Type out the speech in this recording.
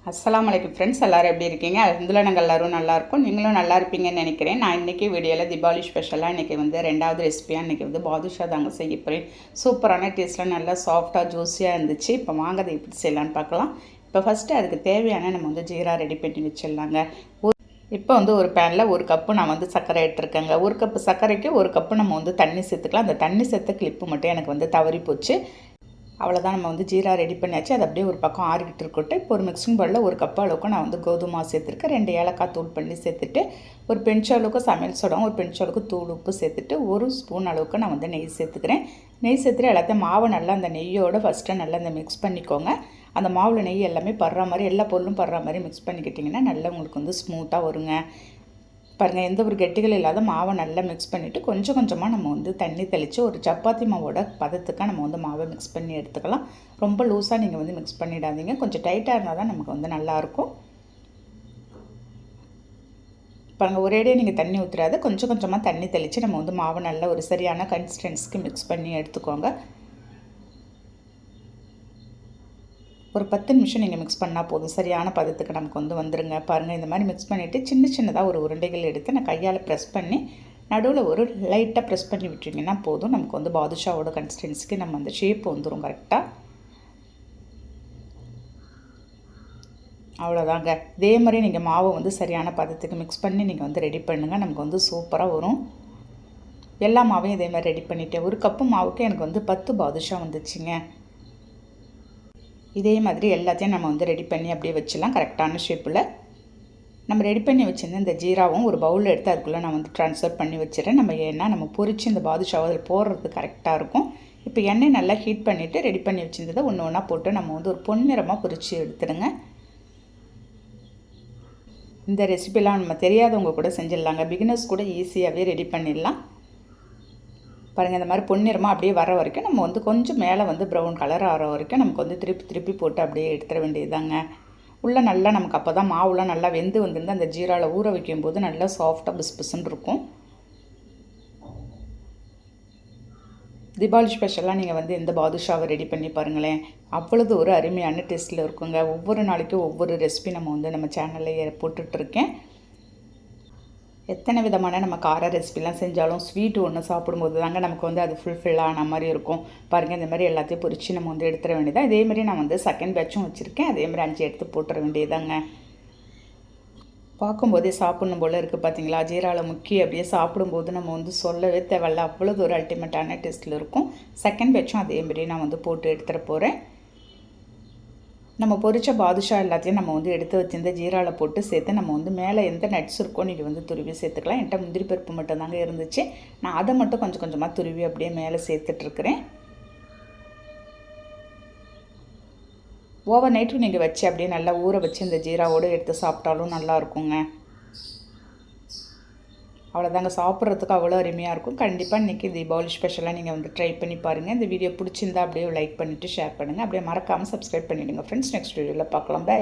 அஸ்ஸலாமு அலைக்கும் ஃப்ரெண்ட்ஸ், எல்லோரும் எப்படி இருக்கீங்க? அல்ஹம்துலில்லாஹ் நாங்கள் எல்லோரும் நல்லாயிருக்கோம். நீங்களும் நல்லா இருப்பீங்கன்னு நினைக்கிறேன். நான் இன்றைக்கி வீடியோவில் தீபாவளி ஸ்பெஷலாக இன்றைக்கி வந்து ரெண்டாவது ரெசிபியாக இன்றைக்கி வந்து பாதுஷா தாங்க செய்ய போகிறேன். சூப்பரான டேஸ்ட்டில் நல்லா சாஃப்டாக ஜூஸியாக இருந்துச்சு. இப்போ வாங்க அதை எப்படி செய்யலான்னு பார்க்கலாம். இப்போ ஃபஸ்ட்டு அதுக்கு தேவையான நம்ம வந்து ஜீரா ரெடி பண்ணி வச்சிடலாங்க. இப்போ வந்து ஒரு பேனில் ஒரு கப்பு நான் வந்து சர்க்கரை எடுத்துருக்கேங்க. ஒரு கப்பு சர்க்கரைக்கு ஒரு கப்பு நம்ம வந்து தண்ணி சேர்த்துக்கலாம். அந்த தண்ணி சேர்த்த கிளிப்பு மட்டும் எனக்கு வந்து தவறி போச்சு. அவ்வளோதான், நம்ம வந்து ஜீரா ரெடி பண்ணியாச்சு. அது அப்படியே ஒரு பக்கம் ஆறிக்கிட்டு இருக்கட்டும். இப்போ ஒரு மிக்சிங் பவுலில் ஒரு கப் அளவுக்கு நான் வந்து கோதுமை மாவு சேர்த்துருக்கேன். 2 ஏலக்காய் தூள் பண்ணி சேர்த்துட்டு, ஒரு பிஞ்ச் அளவுக்கு சமையல் சோடாவும் ஒரு பிஞ்ச் அளவுக்கு தூள் உப்பு சேர்த்துட்டு, 1 ஸ்பூன் அளவுக்கு நான் வந்து நெய் சேர்த்துக்கிறேன். நெய் சேர்த்துட்டு எல்லாத்தையும் மாவை நல்லா அந்த நெய்யோடு ஃபஸ்ட்டு நல்லா இந்த மிக்ஸ் பண்ணிக்கோங்க. அந்த மாவில் நெய் எல்லாமே படுற மாதிரி, எல்லா பொருளும் படுற மாதிரி மிக்ஸ் பண்ணிக்கிட்டிங்கன்னா நல்லா உங்களுக்கு வந்து ஸ்மூத்தாக வருங்க. பாருங்கள், எந்த ஒரு கெட்டிகள் இல்லாத மாவை நல்லா மிக்ஸ் பண்ணிவிட்டு கொஞ்சம் கொஞ்சமாக நம்ம வந்து தண்ணி தெளித்து ஒரு சப்பாத்தி மாவோட பதத்துக்காக நம்ம வந்து மாவை மிக்ஸ் பண்ணி எடுத்துக்கலாம். ரொம்ப லூஸாக நீங்கள் வந்து மிக்ஸ் பண்ணிடாதீங்க. கொஞ்சம் டைட்டாக இருந்தால் தான் நமக்கு வந்து நல்லாயிருக்கும். பாருங்கள், ஒரேடியாக நீங்கள் தண்ணி ஊற்றுறாது, கொஞ்சம் கொஞ்சமாக தண்ணி தெளித்து நம்ம வந்து மாவை நல்லா ஒரு சரியான கன்சிஸ்டன்சிக்கு மிக்ஸ் பண்ணி எடுத்துக்கோங்க. ஒரு 10 நிமிஷம் நீங்கள் மிக்ஸ் பண்ணால் போதும், சரியான பதத்துக்கு நமக்கு வந்து வந்துடுங்க. பாருங்கள், இந்த மாதிரி மிக்ஸ் பண்ணிவிட்டு சின்ன சின்னதாக ஒரு உருண்டைகள் எடுத்து நான் கையால் ப்ரெஸ் பண்ணி நடுவில் ஒரு லைட்டாக ப்ரெஸ் பண்ணி விட்டுட்டிங்கன்னா போதும். நமக்கு வந்து பாதுஷாவோட கன்சிஸ்டன்சிக்கு நம்ம அந்த ஷேப் வந்துடும் கரெக்டாக. அவ்வளோதாங்க. இதே மாதிரி நீங்கள் மாவை வந்து சரியான பதத்துக்கு மிக்ஸ் பண்ணி நீங்கள் வந்து ரெடி பண்ணுங்கள். நமக்கு வந்து சூப்பராக வரும். எல்லா மாவையும் இதே மாதிரி ரெடி பண்ணிவிட்டேன். ஒரு கப்பு மாவுக்கு எனக்கு வந்து 10 பாதுஷா வந்துச்சுங்க. இதே மாதிரி எல்லாத்தையும் நம்ம வந்து ரெடி பண்ணி அப்படியே வச்சிடலாம் கரெக்டான ஷேப்பில். நம்ம ரெடி பண்ணி வச்சுருந்த இந்த ஜீராவும் ஒரு பவுலில் எடுத்து அதுக்குள்ளே நான் வந்து ட்ரான்ஸ்ஃபர் பண்ணி வச்சிடறேன். நம்ம பொரித்து இந்த பாதுஷாவை அதில் போடுறது கரெக்டாக இருக்கும். இப்போ எண்ணெய் நல்லா ஹீட் பண்ணிவிட்டு ரெடி பண்ணி வச்சுருந்ததை ஒன்று ஒன்றா போட்டு நம்ம வந்து ஒரு பொன்னிறமாக பொரித்து எடுத்துடுங்க. இந்த ரெசிபிலாம் நம்ம தெரியாதவங்க கூட செஞ்சிடலாங்க. பிகினர்ஸ் கூட ஈஸியாகவே ரெடி பண்ணிடலாம். பாருங்கள், இந்த மாதிரி பொன்னிறமாக அப்படியே வர வரைக்கும் நம்ம வந்து கொஞ்சம் மேலே வந்து ப்ரௌன் கலர் ஆகிற வரைக்கும் நமக்கு வந்து திருப்பி போட்டு அப்படியே எடுத்துட வேண்டியதுதாங்க. உள்ளே நல்லா நமக்கு அப்போ தான் மாவுலாம் நல்லா வெந்து வந்துருந்து அந்த ஜீராவில் ஊற வைக்கும்போது நல்லா சாஃப்டாக பிசுன்னு இருக்கும். தீபாவளி ஸ்பெஷலாக நீங்கள் வந்து இந்த பாதுஷாவை ரெடி பண்ணி பாருங்களேன், அவ்வளவு ஒரு அருமையான டேஸ்ட்டில் இருக்குங்க. ஒவ்வொரு நாளைக்கும் ஒவ்வொரு ரெசிபி நம்ம வந்து நம்ம சேனலில் போட்டுட்ருக்கேன். எத்தனை விதமான நம்ம கார ரெசிபிலாம் செஞ்சாலும் ஸ்வீட் ஒன்று சாப்பிடும்போது தாங்க நமக்கு வந்து அது ஃபுல்ஃபில் ஆன மாதிரி இருக்கும். பாருங்கள், இந்த மாதிரி எல்லாத்தையும் பொரித்து நம்ம வந்து எடுத்துட வேண்டியதான். இதேமாதிரி நான் வந்து செகண்ட் பேட்சும் வச்சுருக்கேன். அதேமாதிரி 5 எடுத்து போட்டுற வேண்டியதாங்க. பார்க்கும்போதே சாப்பிட்ணும் போல் இருக்குது பார்த்தீங்களா? ஜீராவில் முக்கி அப்படியே சாப்பிடும்போது நம்ம வந்து சொல்லவே தேவையில்ல, அவ்வளோ ஒரு அல்டிமேட்டான டேஸ்ட்டில் இருக்கும். செகண்ட் பேட்சும் அதேமாதிரி நான் வந்து போட்டு எடுத்துகிட்டு போகிறேன். நம்ம பொரிச்ச பாதுஷா எல்லாத்தையும் நம்ம வந்து எடுத்து வச்சிருந்த ஜீராவில் போட்டு சேர்த்து நம்ம வந்து மேலே எந்த நட்ஸ் இருக்கோ நீங்கள் வந்து துருவி சேர்த்துக்கலாம். என்கிட்ட முந்திரி பருப்பு மட்டும்தாங்க இருந்துச்சு. நான் அதை மட்டும் கொஞ்சம் கொஞ்சமாக துருவி அப்படியே மேலே சேர்த்துட்ருக்குறேன். ஓவர் நைட்டும் நீங்கள் வச்சு அப்படியே நல்லா ஊற வச்சு இந்த ஜீராவோடு எடுத்து சாப்பிட்டாலும் நல்லாயிருக்குங்க. அவ்வளோதாங்க, சாப்பிட்றதுக்கு அவ்வளோ அருமையாக இருக்கும். கண்டிப்பாக இன்றைக்கி தீபாவளி ஸ்பெஷலாக நீங்கள் வந்து ட்ரை பண்ணி பாருங்கள். இந்த வீடியோ பிடிச்சிருந்தா அப்படியே லைக் பண்ணிவிட்டு ஷேர் பண்ணுங்கள். அப்படியே மறக்காமல் சப்ஸ்கிரைப் பண்ணிவிடுங்க ஃப்ரெண்ட்ஸ். நெக்ஸ்ட் வீடியோவில் பார்க்கலாம். பை.